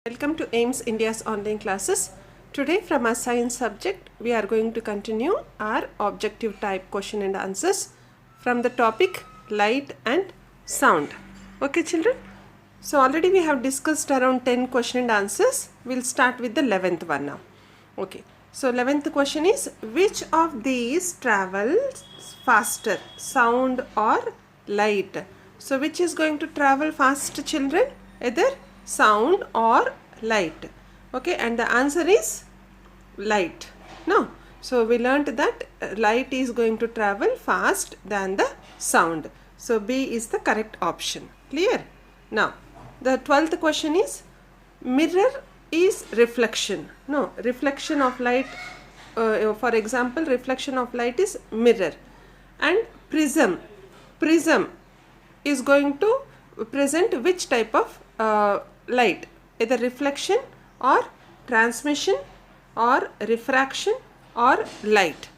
Welcome to AIMS India's online classes. Today from our science subject we are going to continue our objective type question and answers from the topic light and sound. Okay children? So already we have discussed around 10 question and answers. We'll start with the 11th one now. Okay. So 11th question is, which of these travels faster, sound or light? So which is going to travel fast children? Either sound or light. Okay, and the answer is light. No, so we learnt that light is going to travel fast than the sound. So B is the correct option. Clear? Now the 12th question is, mirror is reflection. No, reflection of light, for example, reflection of light is mirror. And prism is going to present which type of light, either reflection or transmission or refraction or light.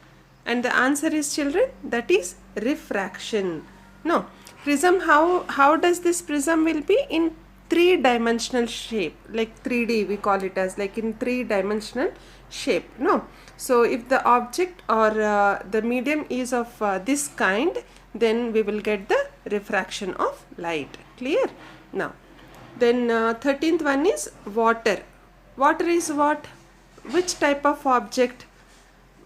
And the answer is children, that is refraction. No, prism, how does this prism will be in three-dimensional shape, like 3D we call it as, like in three-dimensional shape. No, so if the object or the medium is of this kind, then we will get the refraction of light. Clear? Now then 13th one is water. Water is what? Which type of object?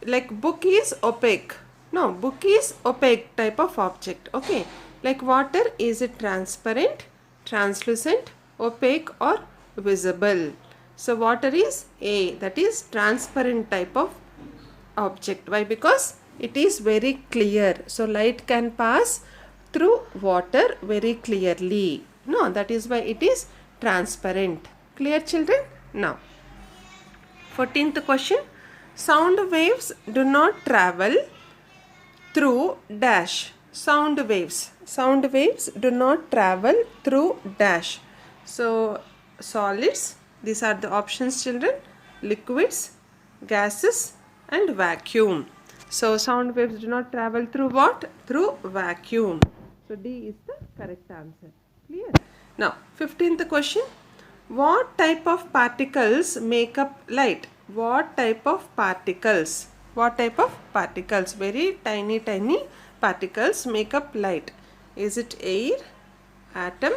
Like book is opaque. No, book is opaque type of object. Okay, like water, is it transparent, translucent, opaque or visible? So water is A, that is transparent type of object. Why? Because it is very clear. So light can pass through water very clearly. No, that is why it is transparent. Clear children? Now 14th question, sound waves do not travel through dash. Sound waves do not travel through dash. So solids, these are the options children, liquids, gases and vacuum. So sound waves do not travel through what? Through vacuum. So D is the correct answer. Clear? Now 15th question, what type of particles make up light? What type of particles? What type of particles? Very tiny particles make up light. Is it air, atom,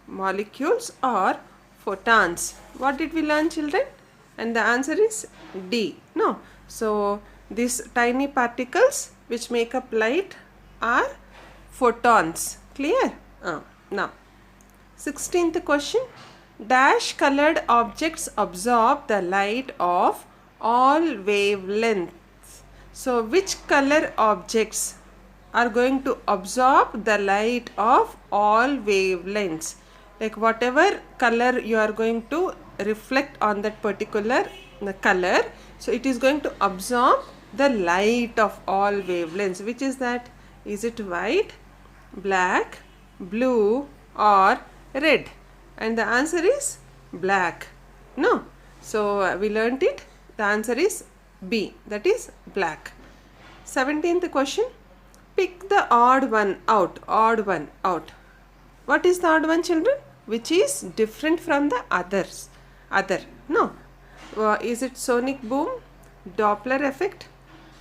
molecules or photons? What did we learn children? And the answer is D. No. So these tiny particles which make up light are photons. Clear? Now 16th question, dash colored objects absorb the light of all wavelengths. So which color objects are going to absorb the light of all wavelengths? Like whatever color you are going to reflect on that particular color, so it is going to absorb the light of all wavelengths. Which is that? Is it white, black, blue or red? And the answer is black. No, so we learnt it. The answer is B, that is black. 17th question, pick the odd one out. Odd one out. What is the odd one children? Which is different from the others. No, is it sonic boom, Doppler effect,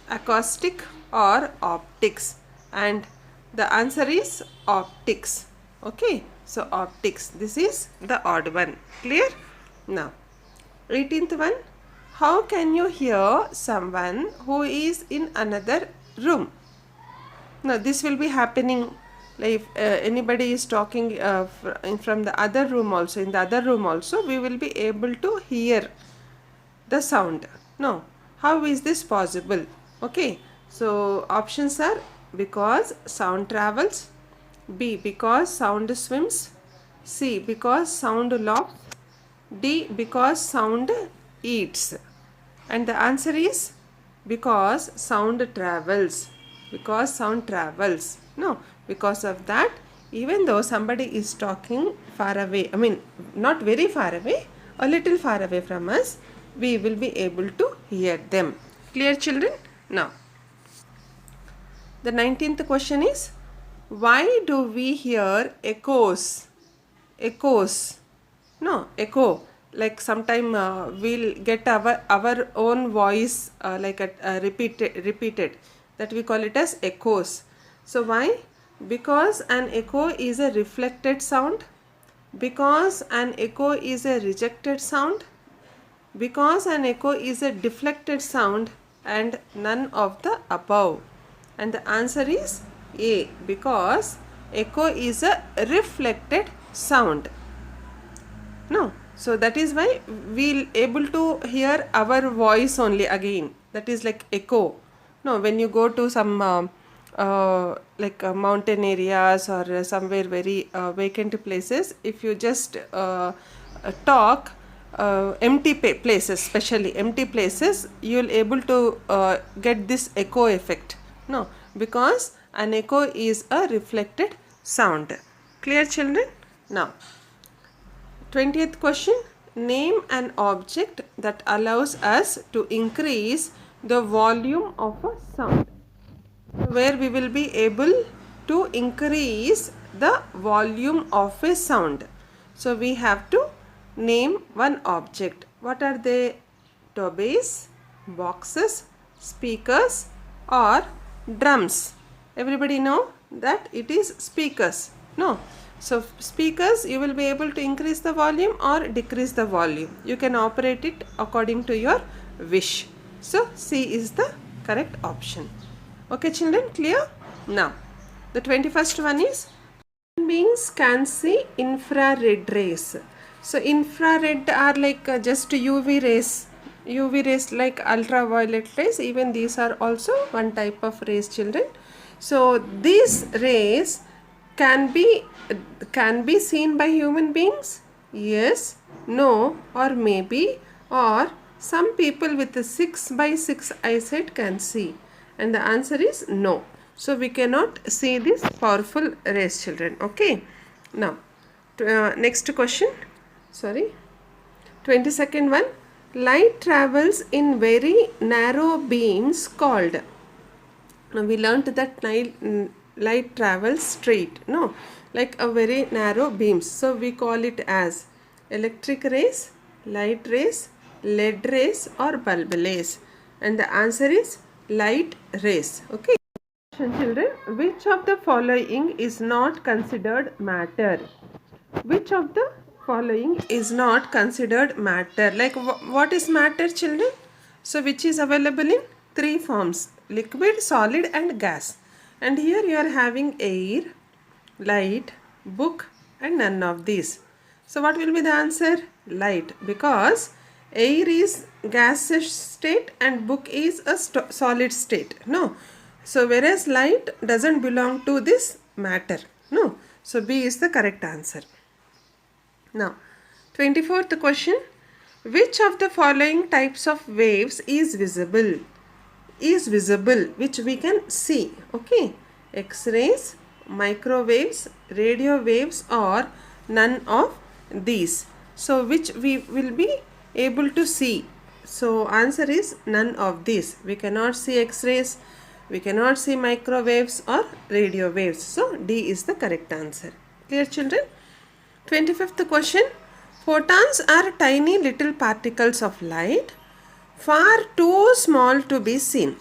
acoustic or optics? And the answer is optics. Okay, so optics, this is the odd one. Clear? Now 18th one, how can you hear someone who is in another room? Now this will be happening like if anybody is talking from the other room also, in the other room also we will be able to hear the sound. No, how is this possible? Okay, so options are because sound travels, B because sound swims, C because sound lofts, D because sound eats. And the answer is because sound travels. Because sound travels. No, because of that, even though somebody is talking far away, I mean not very far away, a little far away from us, we will be able to hear them. Clear children? Now the 19th question is, why do we hear echoes? No, echo like sometime we'll get our own voice repeated, that we call it as echoes. So why? Because an echo is a reflected sound, because an echo is a rejected sound, because an echo is a deflected sound, and none of the above. And the answer is A, because echo is a reflected sound. No, so that is why we'll able to hear our voice only again. That is like echo. No, when you go to some mountain areas or somewhere very vacant places, if you just talk empty places, especially empty places, you will able to get this echo effect. No, because an echo is a reflected sound. Clear, children? Now 20th question, name an object that allows us to increase the volume of a sound. Where we will be able to increase the volume of a sound. So we have to name one object. What are they? Tobays, boxes, speakers, or drums? Everybody know that it is speakers. No. So speakers, you will be able to increase the volume or decrease the volume. You can operate it according to your wish. So C is the correct option. Okay, children, clear? Now, the 21st one is, human beings can see infrared rays. So infrared are like just UV rays like ultraviolet rays. Even these are also one type of rays, children. So these rays can be seen by human beings? Yes, no, or maybe, or some people with a 6/6 eyesight can see. And the answer is no. So we cannot see this powerful rays, children. Okay. Now, next question. 22nd one. Light travels in very narrow beams called. Now we learnt that light travels straight. No, like a very narrow beams. So we call it as electric rays, light rays, lead rays, or bulb rays. And the answer is light rays. Okay. Children, which of the following is not considered matter? Which of the following is not considered matter? Like what is matter, children? So which is available in three forms: liquid, solid, and gas. And here you are having air, light, book, and none of these. So what will be the answer? Light, because air is gaseous state and book is a solid state. No. So whereas light doesn't belong to this matter. No. So B is the correct answer. Now 24th question. Which of the following types of waves is visible? Which we can see. Okay. X-rays, microwaves, radio waves, or none of these. So which we will be able to see? So answer is none of these. We cannot see X-rays, we cannot see microwaves or radio waves. So D is the correct answer. Clear, children? 25th question. Photons are tiny little particles of light, far too small to be seen.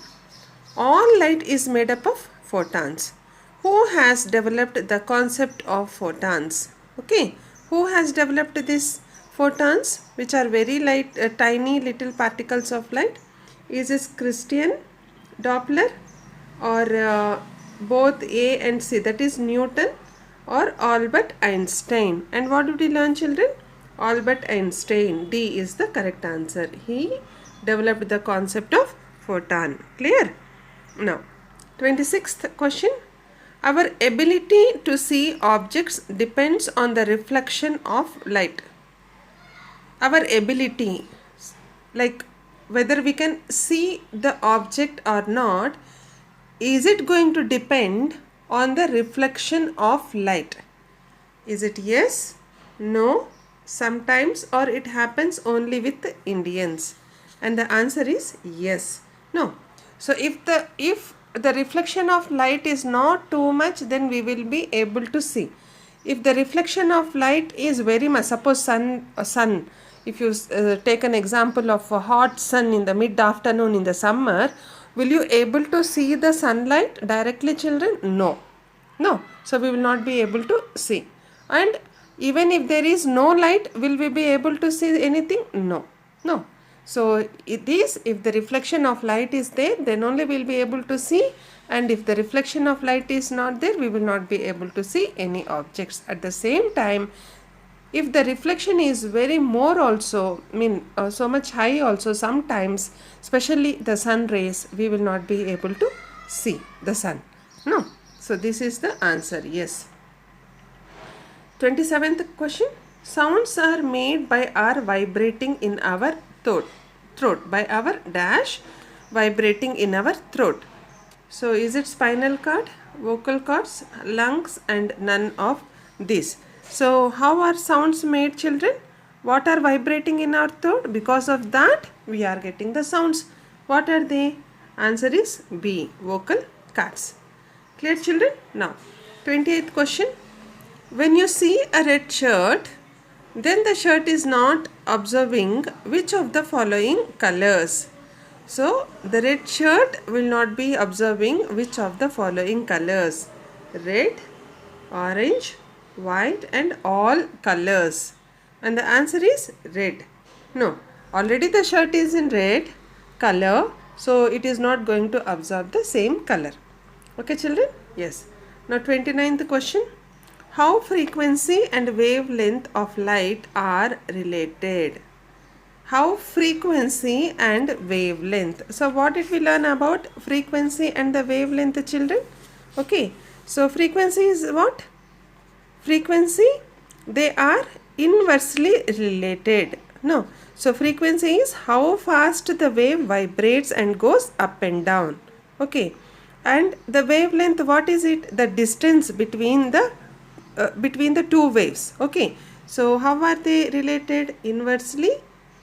All light is made up of photons. Who has developed the concept of photons? Okay. Who has developed these photons, which are very light, tiny little particles of light? Is this Christian, Doppler, or both A and C? That is Newton or Albert Einstein. And what did we learn, children? Albert Einstein. D is the correct answer. He developed the concept of photon. Clear? Now, 26th question. Our ability to see objects depends on the reflection of light. Our ability, like whether we can see the object or not, is it going to depend on the reflection of light? Is it yes, no, sometimes, or it happens only with the Indians? And the answer is yes. No. So if the reflection of light is not too much, then we will be able to see. If the reflection of light is very much, suppose sun, if you take an example of a hot sun in the mid afternoon in the summer, will you able to see the sunlight directly, children? No. No. So we will not be able to see. And even if there is no light, will we be able to see anything? No. No. So it is, if the reflection of light is there, then only we will be able to see, and if the reflection of light is not there, we will not be able to see any objects. At the same time, if the reflection is very more also, so much high also, sometimes, especially the sun rays, we will not be able to see the sun. No. So this is the answer, yes. 27th question. Sounds are made by our vibrating in our throat, by our dash vibrating in our throat. So is it spinal cord, vocal cords, lungs, and none of these? So how are sounds made, children? What are vibrating in our throat? Because of that we are getting the sounds. What are they? Answer is B, vocal cords. Clear, children? Now 28th question. When you see a red shirt, then the shirt is not observing which of the following colors. So the red shirt will not be observing which of the following colors: red, orange, white, and all colors. And the answer is red. No, already the shirt is in red color, so it is not going to absorb the same color. Okay, children? Yes. Now 29th question. How frequency and wavelength of light are related? How frequency and wavelength. So what did we learn about frequency and the wavelength, children? Okay. So frequency is what? Frequency, they are inversely related. No. So frequency is how fast the wave vibrates and goes up and down. Okay. And the wavelength, what is it? The distance between the two waves. Okay. So how are they related? Inversely,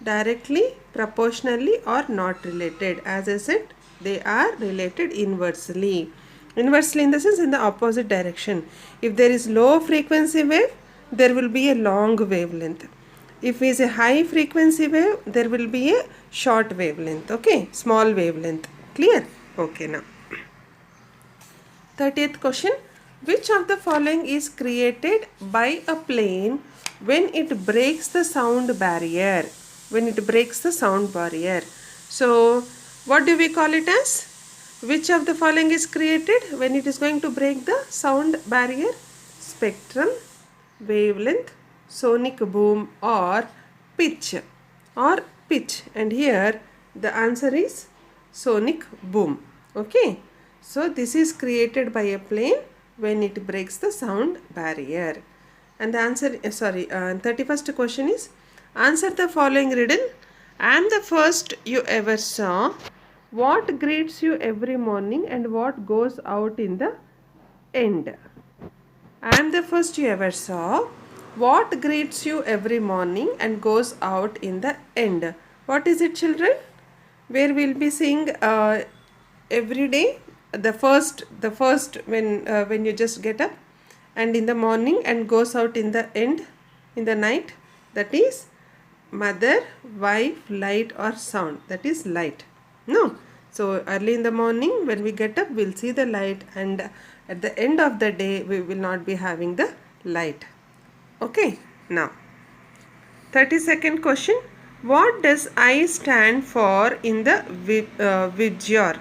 directly, proportionally, or not related? As I said, they are related inversely. Inversely in the sense in the opposite direction. If there is low frequency wave, there will be a long wavelength. If it is a high frequency wave, there will be a short wavelength. Okay, small wavelength. Clear? Okay, now 30th question. Which of the following is created by a plane when it breaks the sound barrier? When it breaks the sound barrier. So what do we call it as? Which of the following is created when it is going to break the sound barrier? Spectrum, wavelength, sonic boom, or pitch. And here the answer is sonic boom. Okay. So this is created by a plane when it breaks the sound barrier. And the answer, 31st question is, answer the following riddle. I am the first you ever saw. What greets you every morning and what goes out in the end? I am the first you ever saw. What greets you every morning and goes out in the end? What is it, children? Where we'll be seeing every day. The first when you just get up, and in the morning, and goes out in the end, in the night. That is mother, wife, light, or sound. That is light. No. So early in the morning when we get up, we'll see the light, and at the end of the day we will not be having the light. Okay. Now 32nd question. What does I stand for in the Vibgyor?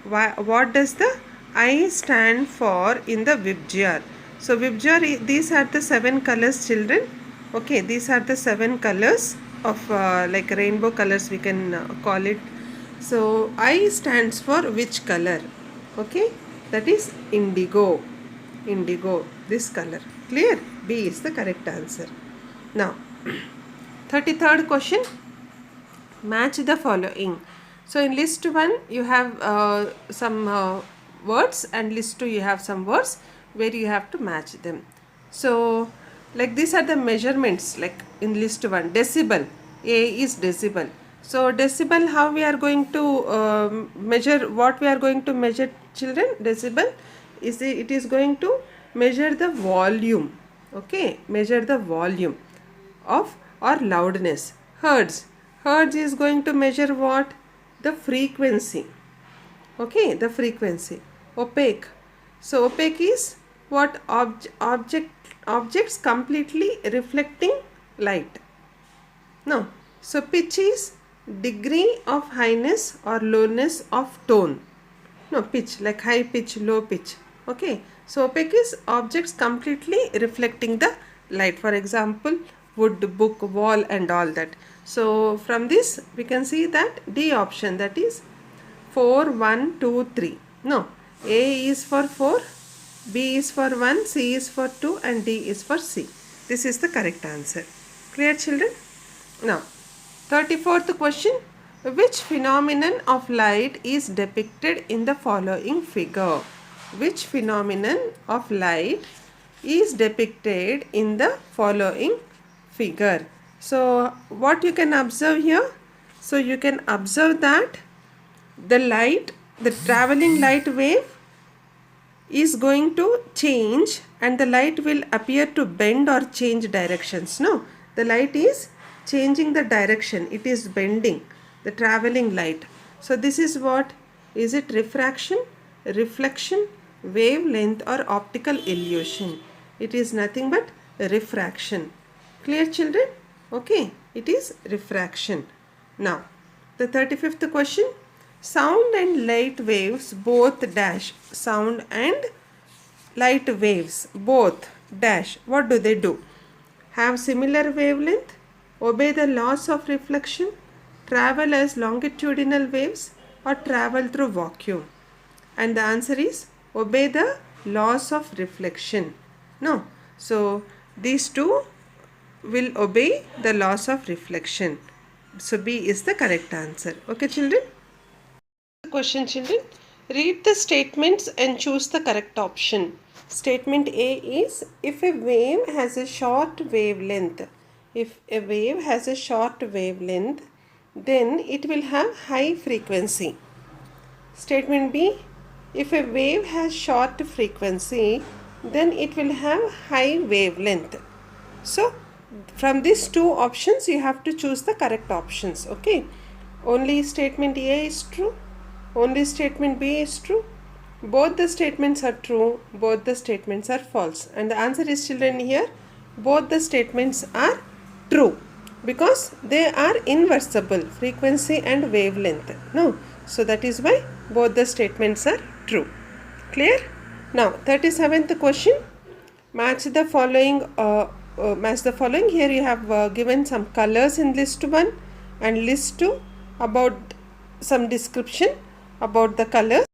What does the I stand for in the Vibgyor? So Vibgyor, these are the 7 colors, children. Okay, these are the 7 colors of like rainbow colors we can call it. So I stands for which color? Okay, that is indigo. Indigo, this color. Clear? B is the correct answer. Now 33rd question. Match the following. So in list 1 you have some words, and list 2 you have some words where you have to match them. So like these are the measurements, like in list 1, decibel, A is decibel. So decibel, how we are going to measure, what we are going to measure, children? Decibel is it is going to measure the volume. Okay, measure the volume of or loudness. Hertz. Hertz is going to measure what? The frequency. Okay, the frequency. Opaque. So opaque is what? Objects completely reflecting light. No. So pitch is degree of highness or lowness of tone. No, pitch, like high pitch, low pitch. Okay. So opaque is objects completely reflecting the light. For example, wood, book, wall and all that. So from this we can see that D option, that is 4, 1, 2, 3. No. A is for 4, B is for 1, C is for 2 and D is for C. This is the correct answer. Clear, children? Now, 34th question. Which phenomenon of light is depicted in the following figure? Which phenomenon of light is depicted in the following figure? So, what you can observe here? So, you can observe that the light, the traveling light wave is going to change and the light will appear to bend or change directions. No, the light is changing the direction. It is bending, the traveling light. So this is what? Is it refraction, reflection, wavelength or optical illusion? It is nothing but refraction. Clear, children? Okay, it is refraction. Now, the 35th question. Sound and light waves both dash. Sound and light waves both dash. What do they do? Have similar wavelength, obey the laws of reflection, travel as longitudinal waves or travel through vacuum. And the answer is obey the laws of reflection. No. So these two will obey the laws of reflection. So B is the correct answer. Okay, children? Question, children. Read the statements and choose the correct option. Statement A is, if a wave has a short wavelength, then it will have high frequency. Statement B, if a wave has short frequency, then it will have high wavelength. So from these two options you have to choose the correct options. Okay, only statement A is true, only statement B is true. Both the statements are true, both the statements are false. And the answer is, children, here both the statements are true because they are inversible, frequency and wavelength. No, so that is why both the statements are true. Clear? Now 37th question. Match the following. Here you have given some colors in list 1 and list 2 about some description about the colors.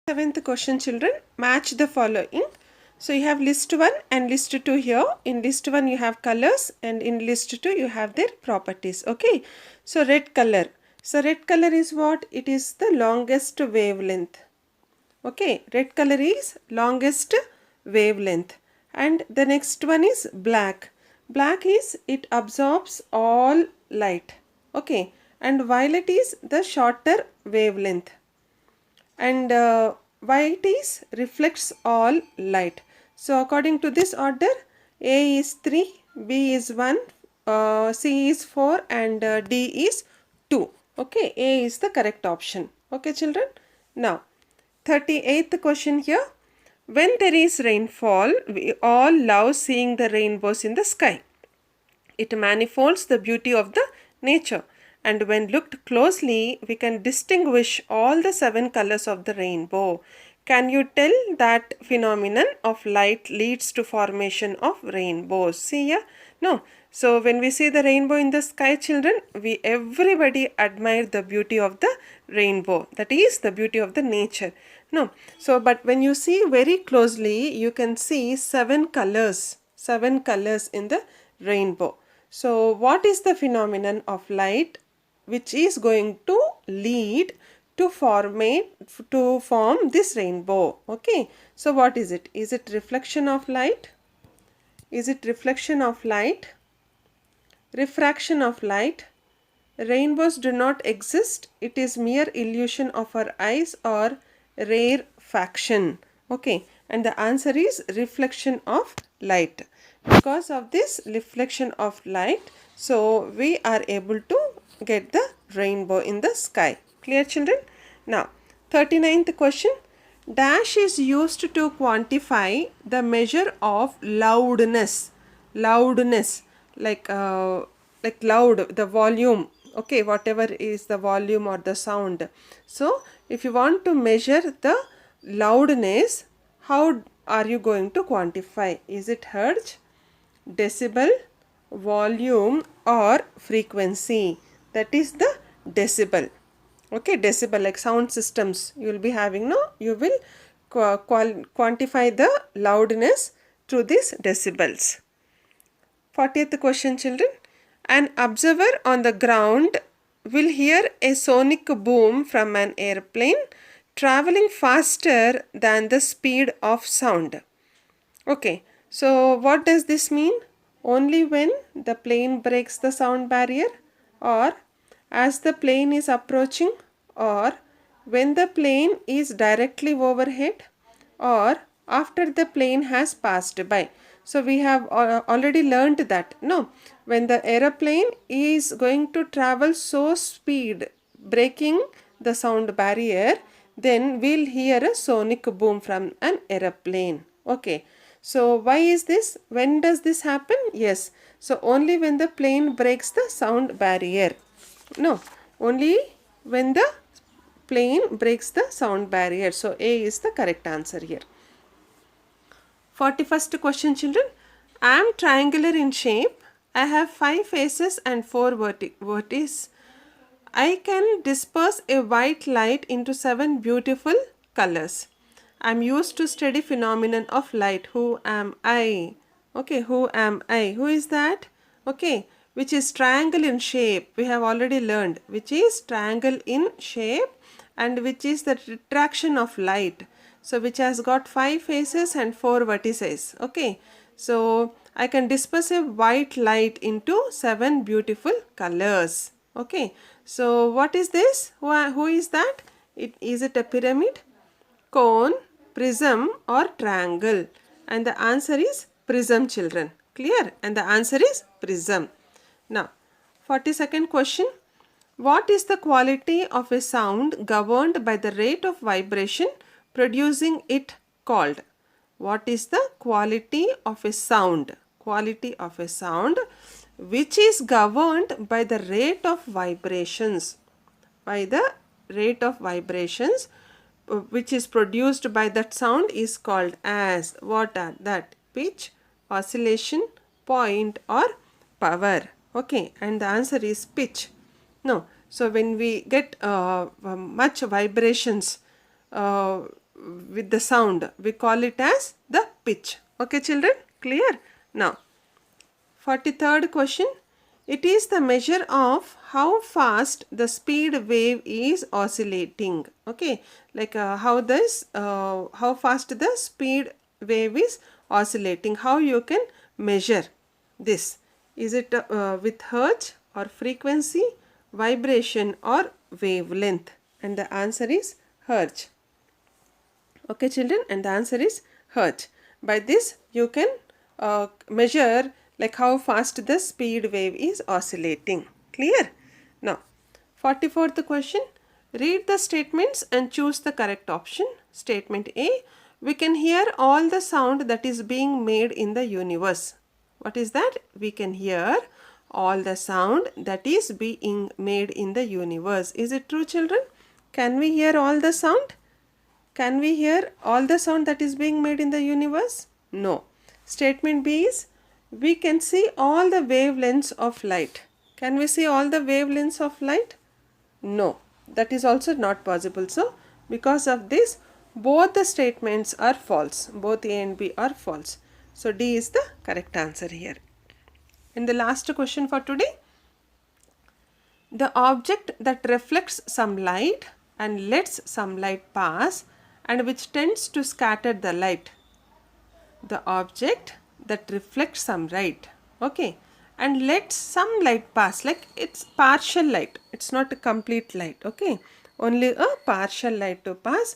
7th question, children. Match the following. So you have list 1 and list 2 here. In list 1 you have colors and in list 2 you have their properties. Okay. So red color. So red color is what? It is the longest wavelength. Okay. Red color is longest wavelength. And the next one is black. Black is it absorbs all light. Okay. And violet is the shorter wavelength. And white is reflects all light. So according to this order, A is 3, B is 1, C is 4 and D is 2. Okay, A is the correct option. Okay, children. Now 38th question here. When there is rainfall, we all love seeing the rainbows in the sky. It manifolds the beauty of the nature. And when looked closely, we can distinguish all the 7 colors of the rainbow. Can you tell that phenomenon of light leads to formation of rainbows? See here? No. So when we see the rainbow in the sky, children, everybody admire the beauty of the rainbow. That is the beauty of the nature. No. So but when you see very closely, you can see 7 colors. 7 colors in the rainbow. So what is the phenomenon of light which is going to lead to form this rainbow? Okay, so what is it? Is it reflection of light? Is it reflection of light? Refraction of light? Rainbows do not exist. It is mere illusion of our eyes or rarefaction. Okay, and the answer is reflection of light. Because of this reflection of light, so we are able to get the rainbow in the sky. Clear, children? Now 39th question. Dash is used to quantify the measure of loudness. Loudness, like loud, the volume. Okay, whatever is the volume or the sound. So if you want to measure the loudness, how are you going to quantify? Is it hertz, decibel, volume, or frequency? That is the decibel. Okay, decibel, like sound systems you will be having, no? You will quantify the loudness through these decibels. 40th question, children. An observer on the ground will hear a sonic boom from an airplane traveling faster than the speed of sound. Okay, so what does this mean? Only when the plane breaks the sound barrier, or as the plane is approaching, or when the plane is directly overhead, or after the plane has passed by. So we have already learned that, no, when the aeroplane is going to travel so speed, breaking the sound barrier, then we'll hear a sonic boom from an aeroplane. Okay, so why is this? When does this happen? Yes, so only when the plane breaks the sound barrier. No, only when the plane breaks the sound barrier. So A is the correct answer here. 41st question, children. I am triangular in shape. I have 5 faces and 4 vertices. I can disperse a white light into 7 beautiful colors. I am used to study phenomenon of light. Who am I? Okay, who am I? Who is that? Okay, which is triangle in shape. We have already learned which is triangle in shape and which is the refraction of light. So which has got 5 faces and 4 vertices. Okay, so I can disperse a white light into 7 beautiful colors. Okay, so what is this? Who is that? Is it a pyramid, cone, prism, or triangle? And the answer is prism, children. Clear? And the answer is prism. Now 42nd question. What is the quality of a sound governed by the rate of vibration producing it called? What is the quality of a sound? Quality of a sound which is governed by the rate of vibrations. By the rate of vibrations which is produced by that sound is called as, what are that? Pitch, oscillation, point, or power. Okay, and the answer is pitch. No, so when we get much vibrations with the sound, we call it as the pitch. Okay, children, clear? Now 43rd question. It is the measure of how fast the speed wave is oscillating. Okay, like how fast the speed wave is oscillating. How you can measure this? Is it with hertz or frequency, vibration, or wavelength? And the answer is hertz. Okay, children, and the answer is hertz. By this you can measure like how fast the speed wave is oscillating. Clear? Now 44th question. Read the statements and choose the correct option. Statement A. We can hear all the sound that is being made in the universe. What is that? We can hear all the sound that is being made in the universe. Is it true, children? Can we hear all the sound? Can we hear all the sound that is being made in the universe? No. Statement B is we can see all the wavelengths of light. Can we see all the wavelengths of light? No. That is also not possible. So, because of this, both the statements are false. Both A and B are false. So, D is the correct answer here. And the last question for today. The object that reflects some light and lets some light pass and which tends to scatter the light. The object that reflects some light, okay, and lets some light pass, like it's partial light, it's not a complete light, okay, only a partial light to pass,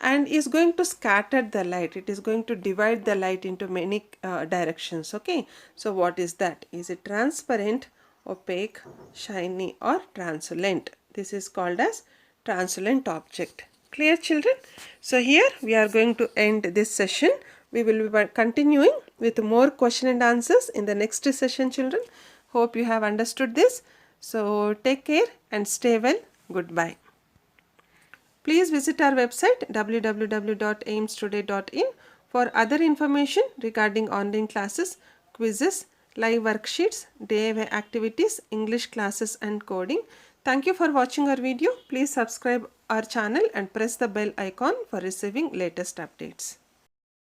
and is going to scatter the light. It is going to divide the light into many directions. Okay, so what is that? Is it transparent, opaque, shiny, or translucent? This is called as translucent object. Clear, children? So here we are going to end this session. We will be continuing with more question and answers in the next session, children. Hope you have understood this. So take care and stay well. Goodbye. Please visit our website www.aimstoday.in for other information regarding online classes, quizzes, live worksheets, day-away activities, English classes and coding. Thank you for watching our video. Please subscribe our channel and press the bell icon for receiving latest updates.